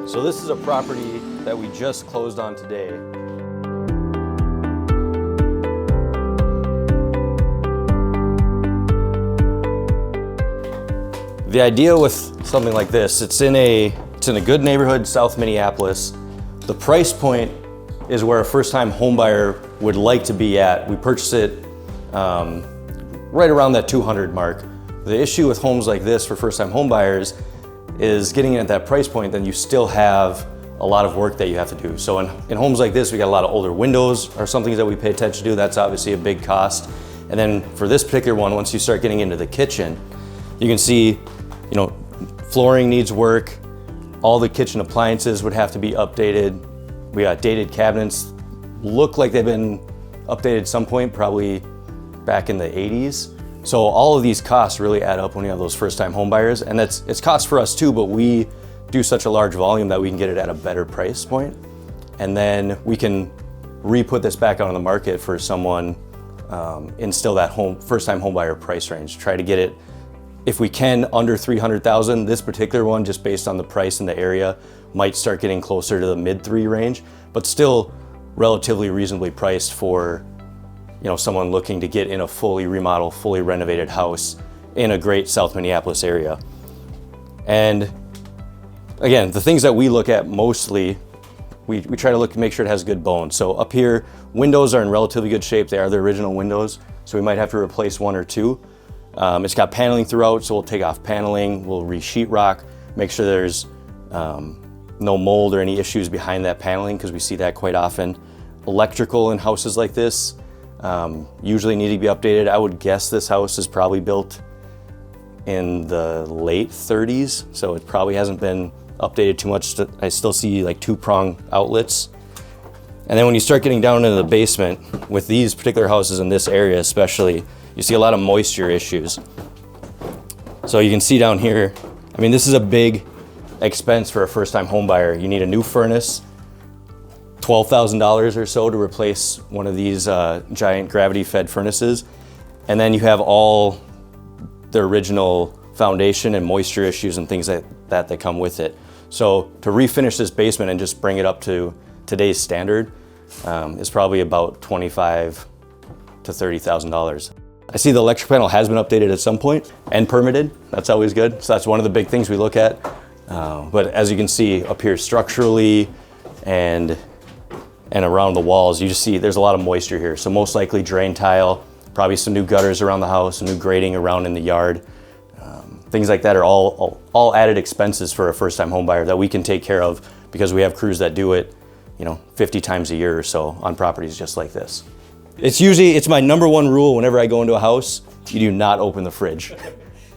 So this is a property that we just closed on today. The idea with something like this, it's in a good neighborhood, South Minneapolis. The price point is where a first-time homebuyer would like to be at. We purchased it right around that 200 mark. The issue with homes like this for first-time homebuyers is getting at that price point, then you still have a lot of work that you have to do. So in homes like this, we got a lot of older windows are some things that we pay attention to. That's obviously a big cost. And then for this particular one, once you start getting into the kitchen, you can see, flooring needs work. All the kitchen appliances would have to be updated. We got dated cabinets, look like they've been updated at some point, probably back in the 80s. So all of these costs really add up when you have those first-time home buyers, and it's cost for us too, but we do such a large volume that we can get it at a better price point. And then we can re-put this back out on the market for someone in still that first-time home buyer price range. Try to get it, if we can, under 300,000. This particular one, just based on the price in the area, might start getting closer to the mid-3 range, but still relatively reasonably priced for someone looking to get in a fully remodeled, fully renovated house in a great South Minneapolis area. And again, the things that we look at mostly, we try to make sure it has good bones. So up here, windows are in relatively good shape. They are the original windows, so we might have to replace one or two. It's got paneling throughout, so we'll take off paneling, we'll re-sheetrock, make sure there's no mold or any issues behind that paneling, because we see that quite often. Electrical in houses like this usually need to be updated. I would guess this house is probably built in the late 30s, so it probably hasn't been updated too much. I still see like 2-prong outlets. And then when you start getting down into the basement, with these particular houses in this area especially, you see a lot of moisture issues. So you can see down here, this is a big expense for a first-time home buyer. You need a new furnace, $12,000 or so to replace one of these giant gravity-fed furnaces. And then you have all the original foundation and moisture issues and things that come with it. So to refinish this basement and just bring it up to today's standard is probably about $25,000 to $30,000. I see the electric panel has been updated at some point and permitted. That's always good. So that's one of the big things we look at. But as you can see up here structurally and around the walls, you just see there's a lot of moisture here. So most likely drain tile, probably some new gutters around the house, some new grading around in the yard. Things like that are all added expenses for a first-time home buyer that we can take care of because we have crews that do it 50 times a year or so on properties just like this. It's my number one rule whenever I go into a house: you do not open the fridge.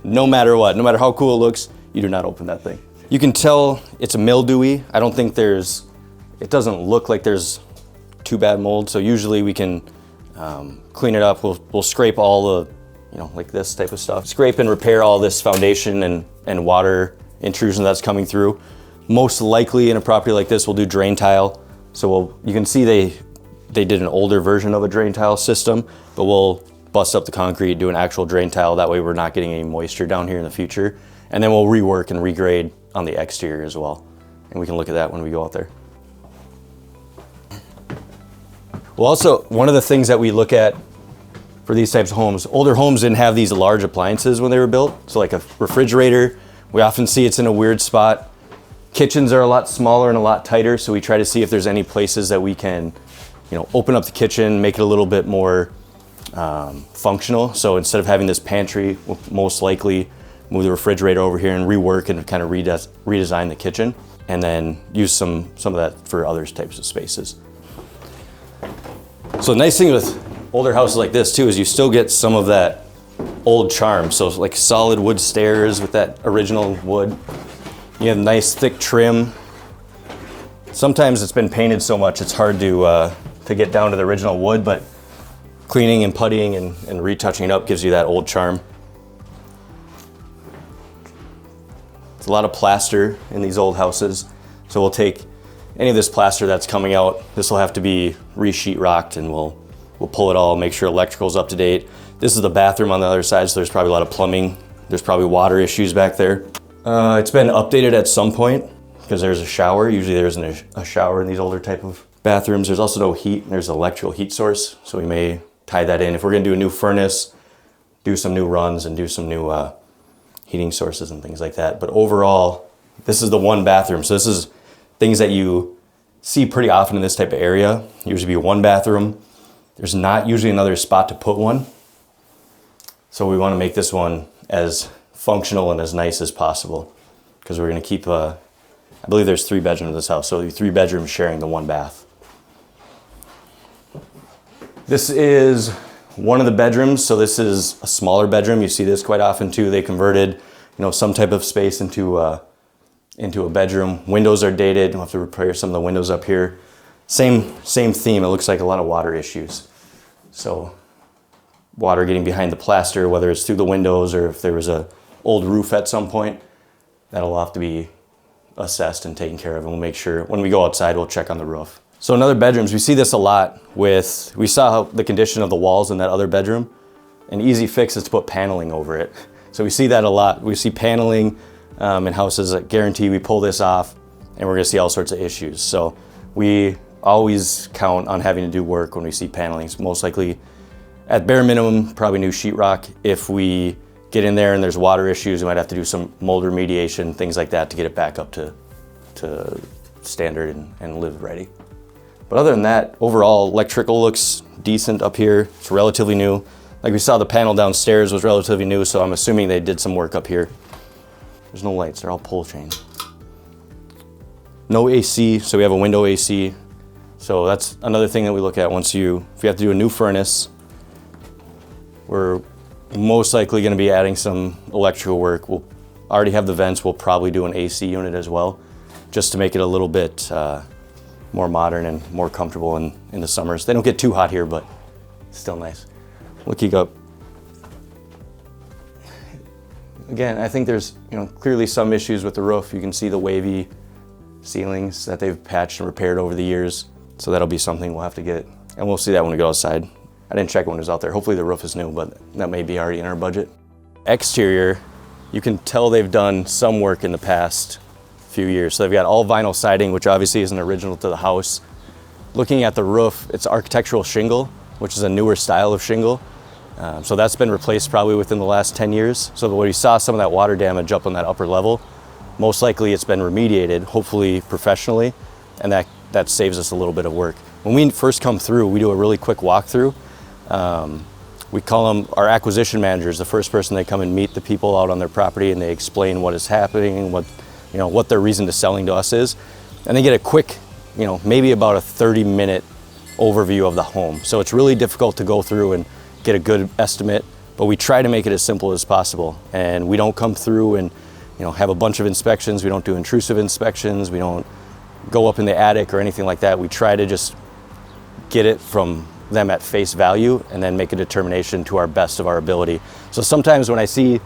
No matter what, no matter how cool it looks, you do not open that thing. You can tell it's a mildewy. I don't think it doesn't look like there's too bad mold, so usually we can clean it up. We'll scrape all the, like this type of stuff. Scrape and repair all this foundation and water intrusion that's coming through. Most likely in a property like this, we'll do drain tile. So you can see they did an older version of a drain tile system, but we'll bust up the concrete, do an actual drain tile. That way we're not getting any moisture down here in the future. And then we'll rework and regrade on the exterior as well. And we can look at that when we go out there. Well, also, one of the things that we look at for these types of homes, older homes didn't have these large appliances when they were built. So like a refrigerator, we often see it's in a weird spot. Kitchens are a lot smaller and a lot tighter, so we try to see if there's any places that we can, open up the kitchen, make it a little bit more functional. So instead of having this pantry, we'll most likely move the refrigerator over here and rework and kind of redesign the kitchen, and then use some of that for other types of spaces. So the nice thing with older houses like this too is you still get some of that old charm. So like solid wood stairs with that original wood. You have nice thick trim. Sometimes it's been painted so much it's hard to get down to the original wood, but cleaning and puttying and retouching it up gives you that old charm. There's a lot of plaster in these old houses, so we'll take any of this plaster that's coming out. This will have to be re-sheetrocked, and we'll pull it all, make sure electrical's up to date. This is the bathroom on the other side, so there's probably a lot of plumbing. There's probably water issues back there. It's been updated at some point. because there's a shower. Usually there isn't a shower in these older type of bathrooms. There's also no heat. There's an electrical heat source, so we may tie that in. If we're gonna do a new furnace, do some new runs and do some new heating sources and things like that. But overall, this is the one bathroom. So this is things that you see pretty often in this type of area. Usually be one bathroom. There's not usually another spot to put one. So we wanna make this one as functional and as nice as possible, because we're gonna keep, I believe there's 3 bedrooms in this house, so 3 bedrooms sharing the 1 bath. This is one of the bedrooms, so this is a smaller bedroom. You see this quite often too. They converted, some type of space into a bedroom. Windows are dated. We'll have to repair some of the windows up here. Same theme. It looks like a lot of water issues. So water getting behind the plaster, whether it's through the windows or if there was a old roof at some point, that'll have to be assessed and taken care of. And we'll make sure when we go outside, we'll check on the roof. So in other bedrooms, we see this a lot we saw how the condition of the walls in that other bedroom. An easy fix is to put paneling over it. So we see that a lot. We see paneling in houses that guarantee we pull this off and we're gonna see all sorts of issues. So we always count on having to do work when we see paneling. So most likely, at bare minimum, probably new sheetrock. If we get in there and there's water issues, we might have to do some mold remediation, things like that to get it back up to standard and live ready. But other than that, overall, electrical looks decent up here. It's relatively new. Like we saw, the panel downstairs was relatively new, so I'm assuming they did some work up here. There's no lights, they're all pull chain. No AC, so we have a window AC. So that's another thing that we look at if you have to do a new furnace. We're most likely gonna be adding some electrical work. We'll already have the vents. We'll probably do an AC unit as well, just to make it a little bit more modern and more comfortable in the summers. They don't get too hot here, but it's still nice. Looking up, again, I think there's clearly some issues with the roof. You can see the wavy ceilings that they've patched and repaired over the years. So that'll be something we'll have to get, and we'll see that when we go outside. I didn't check when it was out there. Hopefully the roof is new, but that may be already in our budget. Exterior, you can tell they've done some work in the past few years. So they've got all vinyl siding, which obviously isn't original to the house. Looking at the roof, it's architectural shingle, which is a newer style of shingle. So that's been replaced probably within the last 10 years. So when you saw some of that water damage up on that upper level, most likely it's been remediated, hopefully professionally, and that saves us a little bit of work. When we first come through, we do a really quick walkthrough. We call them our acquisition managers, the first person they come and meet the people out on their property, and they explain what is happening, what their reason to selling to us is. And they get a quick, maybe about a 30-minute overview of the home. So it's really difficult to go through and get a good estimate, but we try to make it as simple as possible. And we don't come through and have a bunch of inspections. We don't do intrusive inspections. We don't go up in the attic or anything like that. We try to just get it from them at face value and then make a determination to our best of our ability. So sometimes when I see,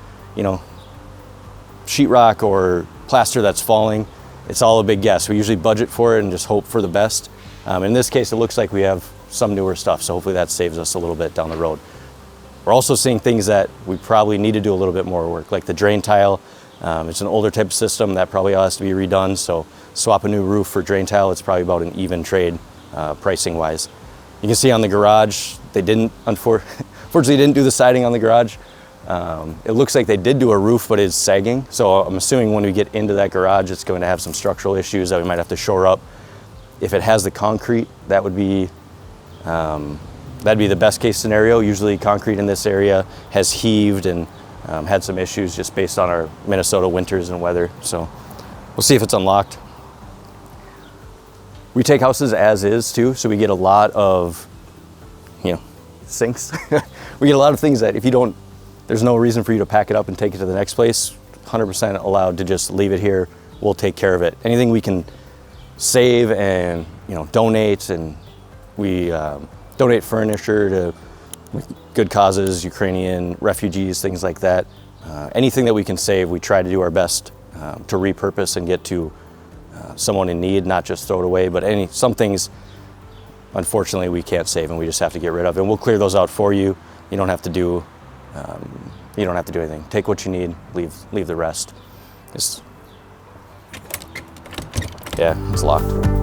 sheetrock or plaster that's falling, it's all a big guess. We usually budget for it and just hope for the best. In this case, it looks like we have some newer stuff, so hopefully that saves us a little bit down the road. We're also seeing things that we probably need to do a little bit more work, like the drain tile. It's an older type of system that probably has to be redone, so swap a new roof for drain tile, it's probably about an even trade pricing wise. You can see on the garage, they didn't, unfortunately didn't do the siding on the garage. It looks like they did do a roof, but it's sagging. So I'm assuming when we get into that garage, it's going to have some structural issues that we might have to shore up. If it has the concrete, that would be, that'd be the best case scenario. Usually concrete in this area has heaved and had some issues just based on our Minnesota winters and weather. So we'll see if it's unlocked. We take houses as is too, so we get a lot of, sinks. We get a lot of things that if you don't, there's no reason for you to pack it up and take it to the next place. 100% allowed to just leave it here. We'll take care of it. Anything we can save and donate, and we donate furniture to good causes, Ukrainian refugees, things like that. Anything that we can save, we try to do our best to repurpose and get to someone in need, not just throw it away, but some things, unfortunately, we can't save and we just have to get rid of. And we'll clear those out for you. You don't have to do anything. Take what you need, leave the rest. Yeah, it's locked.